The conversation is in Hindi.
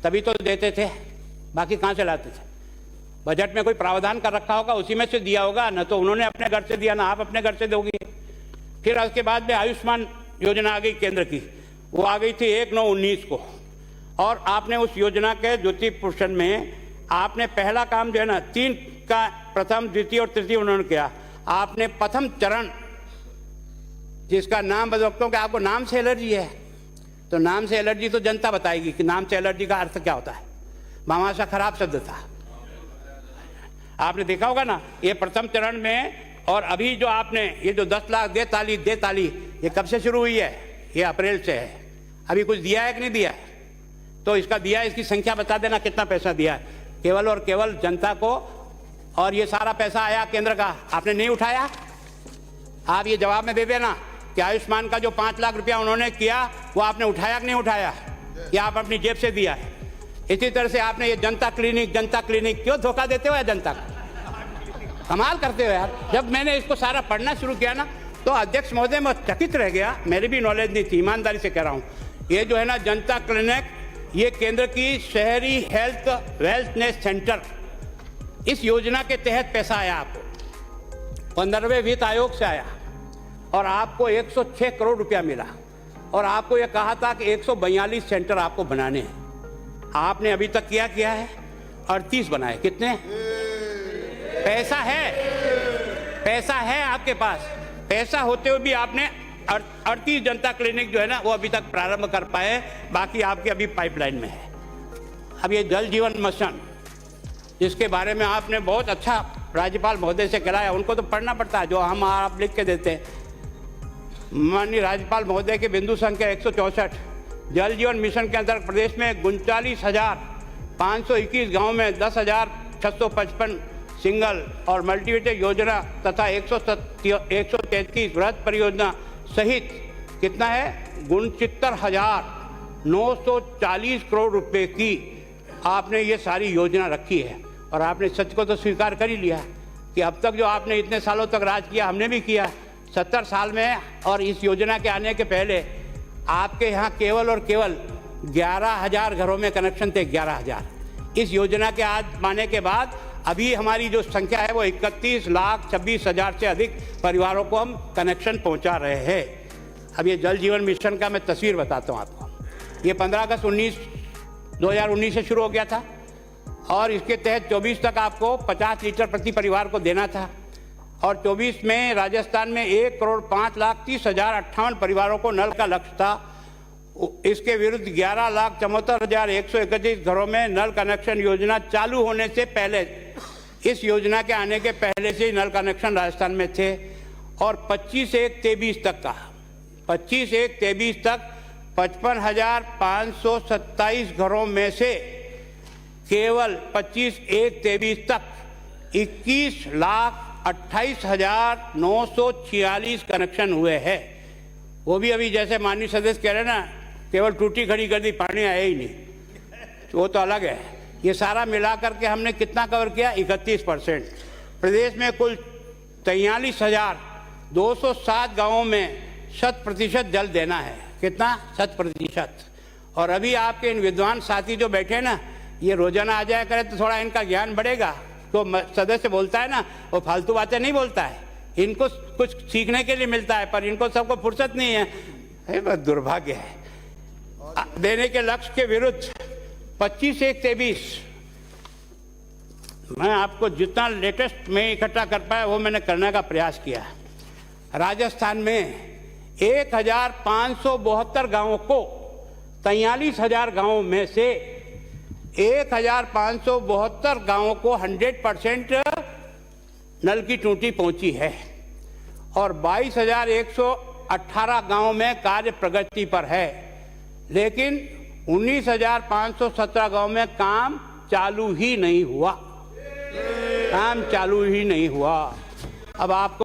तभी तो देते थे, बाकी कहाँ से लाते थे? बजट में कोई प्रावधान कर रखा होगा, उसी में से दिया होगा, न तो उन्होंने अपने घर से दिया, ना आप अपने घर से दोगे। फिर उसके बाद में आयुष्मान योजना आ गई केंद्र की, वो आ गई थी 1/9/19 को, और आपने उस योजना के ज्योति पोषण में आपने पहला काम जो है ना 3 का प्रथम, द्वितीय और तृतीय उन्होंने किया। आपने प्रथम चरण, जिसका नाम बदलता हूं कि आपको नाम से एलर्जी है, तो नाम से एलर्जी तो जनता बताएगी कि नाम से एलर्जी का अर्थ क्या होता है। भामाशा खराब शब्द था, आपने देखा होगा ना, ये प्रथम चरण में। और अभी जो आपने ये जो 10 लाख दे ताली, ये कब से शुरू हुई है? ये अप्रैल से है। अभी कुछ दिया है कि नहीं दिया है? तो इसका दिया, इसकी संख्या बता देना कितना पैसा दिया है केवल और केवल जनता को। और ये सारा पैसा आया केंद्र का, आपने नहीं उठाया। आप ये जवाब में दे देना कि आयुष्मान का जो 5 लाख रुपया उन्होंने किया वो आपने उठाया कि नहीं उठाया, या आप अपनी जेब से दिया है। इसी तरह से आपने ये जनता क्लिनिक क्यों धोखा देते हो यार जनता को? कमाल करते हो यार। जब मैंने इसको सारा पढ़ना शुरू किया ना, तो अध्यक्ष महोदय मैं चकित रह गया, मेरी भी नॉलेज नहीं थी, ईमानदारी से कह रहा हूँ। ये जो है ना जनता क्लिनिक, ये केंद्र की शहरी हेल्थ वेलनेस सेंटर, इस योजना के तहत पैसा आया आपको, 15वें वित्त आयोग से आया, और आपको 106 करोड़ रुपया मिला। और आपको यह कहा था कि 142 सेंटर आपको बनाने हैं। आपने अभी तक क्या है? 38 बनाए। कितने? पैसा है आपके पास। पैसा होते हुए भी आपने 38 जनता क्लिनिक जो है ना वो अभी तक प्रारंभ कर पाए, बाकी आपके अभी पाइपलाइन में है। अब ये जल जीवन मिशन, जिसके बारे में आपने बहुत अच्छा राज्यपाल महोदय से कराया, उनको तो पढ़ना पड़ता है जो हम आप लिख के देते हैं। माननीय राज्यपाल महोदय के बिंदु संख्या 164, जल जीवन मिशन के अंतर्गत प्रदेश में 39,521 गाँव में 10,655 सिंगल और मल्टीवेटेड योजना तथा 133 वृहद परियोजना सहित कितना है? 69,940 करोड़ रुपए की आपने ये सारी योजना रखी है। और आपने सच को तो स्वीकार कर ही लिया कि अब तक जो आपने इतने सालों तक राज किया, हमने भी किया 70 साल में। और इस योजना के आने के पहले आपके यहाँ केवल और केवल 11,000 घरों में कनेक्शन थे, 11,000। इस योजना के आज आने के बाद अभी हमारी जो संख्या है वो 31,26,000 से अधिक परिवारों को हम कनेक्शन पहुंचा रहे हैं। अब ये जल जीवन मिशन का मैं तस्वीर बताता हूं आपको। ये 15 अगस्त 2019 से शुरू हो गया था, और इसके तहत 24 तक आपको 50 लीटर प्रति परिवार को देना था। और 24 में राजस्थान में 1,30,30,058 परिवारों को नल का लक्ष्य था। इसके विरुद्ध 11,74,131 घरों में नल कनेक्शन योजना चालू होने से पहले, इस योजना के आने के पहले से नल कनेक्शन राजस्थान में थे। और 25/1/23 तक का 25/1/23 तक 55,527 घरों में से केवल 25/1/23 तक 21,28,946 कनेक्शन हुए हैं। वो भी अभी जैसे माननीय सदस्य कह रहे हैं ना, केवल टूटी खड़ी कर दी, पानी आया ही नहीं, तो वो तो अलग है। ये सारा मिला करके हमने कितना कवर किया? 31%। प्रदेश में कुल 43,207 गाँवों में 100% जल देना है। कितना? 100%। और अभी आपके इन विद्वान साथी जो बैठे हैं ना, ये रोजाना आ जाया करें तो थोड़ा इनका ज्ञान बढ़ेगा। तो सदस्य बोलता है ना, वो फालतू बातें नहीं बोलता है, इनको कुछ सीखने के लिए मिलता है, पर इनको सबको फुर्सत नहीं है। बस दुर्भाग्य है। देने के लक्ष्य के विरुद्ध 25/1/23 मैं आपको जितना लेटेस्ट में इकट्ठा कर पाया वो मैंने करने का प्रयास किया। राजस्थान में 1,572 गांवों को, 43,000 गांवों में से 1,572 गांवों को 100% नल की टूटी पहुंची है। और 22,118 गांवों में कार्य प्रगति पर है, लेकिन 19,517 गांवों में काम चालू ही नहीं हुआ। अब आपको